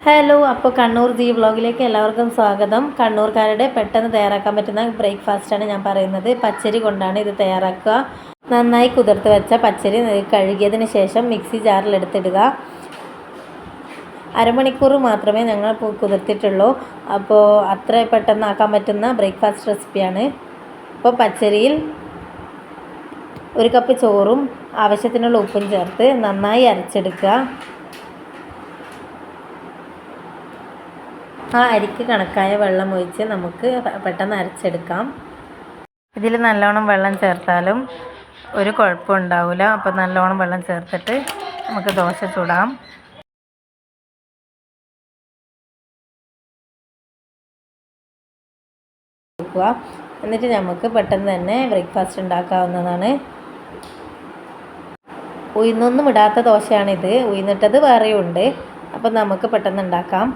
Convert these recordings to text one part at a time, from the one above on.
Hello, അപ്പോൾ Kannur G വ്ളോഗിലേക്ക് എല്ലാവർക്കും സ്വാഗതം. കണ്ണൂർക്കാരുടെ പെട്ടെന്ന് തയ്യാറാക്കാൻ പറ്റുന്ന ബ്രേക്ക്ഫാസ്റ്റാണ് ഞാൻ പറയുന്നത്. പച്ചരി കൊണ്ടാണ് ഇത് തയ്യാറാക്കുക. നന്നായി കുതിർത്ത് വെച്ച പച്ചരി കഴുകിയതിന് ശേഷം മിക്സി ജാറിലെടുത്തിടുക. അരമണിക്കൂർ മാത്രമേ ഞങ്ങൾ കുതിർത്തിട്ടുള്ളൂ. അപ്പോൾ അത്ര പെട്ടെന്ന് ആക്കാൻ പറ്റുന്ന ബ്രേക്ക്ഫാസ്റ്റ് റെസിപ്പിയാണ്. അപ്പോൾ പച്ചരിയിൽ 1 കപ്പ് ചോറും ആവശ്യത്തിനുള്ള ഉപ്പും ചേർത്ത് നന്നായി അരച്ചെടുക്കുക. ആ അരിക്ക് കണക്കായ വെള്ളം ഒഴിച്ച് നമുക്ക് പെട്ടെന്ന് അരച്ചെടുക്കാം. ഇതിൽ നല്ലോണം വെള്ളം ചേർത്താലും ഒരു കുഴപ്പം ഉണ്ടാവില്ല. അപ്പോൾ നല്ലോണം വെള്ളം ചേർത്തിട്ട് നമുക്ക് ദോശ ചുടാം. എന്നിട്ട് നമുക്ക് പെട്ടെന്ന് തന്നെ ബ്രേക്ക്ഫാസ്റ്റ് ഉണ്ടാക്കാവുന്നതാണ്. ഉഴുന്നൊന്നും ഇടാത്ത ദോശയാണിത്. ഉഴുന്നിട്ടത് വേറെയുണ്ട്. അപ്പം നമുക്ക് പെട്ടെന്ന് ഉണ്ടാക്കാം.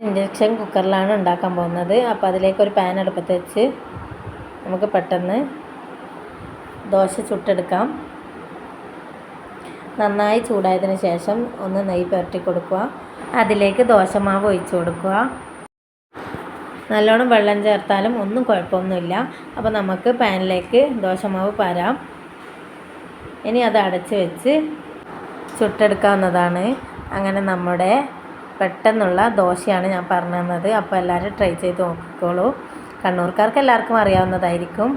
ഇൻഡക്ഷൻ കുക്കറിലാണ് ഉണ്ടാക്കാൻ പോകുന്നത്. അപ്പോൾ അതിലേക്ക് ഒരു പാൻ അടുപ്പത്ത് വെച്ച് നമുക്ക് പെട്ടെന്ന് ദോശ ചുട്ടെടുക്കാം. നന്നായി ചൂടായതിന് ശേഷം ഒന്ന് നെയ്യ് പുരട്ടി കൊടുക്കുക. അതിലേക്ക് ദോശമാവ് ഒഴിച്ചു കൊടുക്കുക. നല്ലോണം വെള്ളം ചേർത്താലും ഒന്നും കുഴപ്പമൊന്നുമില്ല. അപ്പോൾ നമുക്ക് പാനിലേക്ക് ദോശമാവ് പാരാം. ഇനി അത് അടച്ച് വെച്ച് ചുട്ടെടുക്കാവുന്നതാണ്. അങ്ങനെ നമ്മുടെ പെട്ടെന്നുള്ള ദോശയാണ് ഞാൻ പറഞ്ഞു തന്നത്. അപ്പോൾ എല്ലാവരും ട്രൈ ചെയ്ത് നോക്കിക്കോളൂ. കണ്ണൂർക്കാർക്ക് എല്ലാവർക്കും അറിയാവുന്നതായിരിക്കും.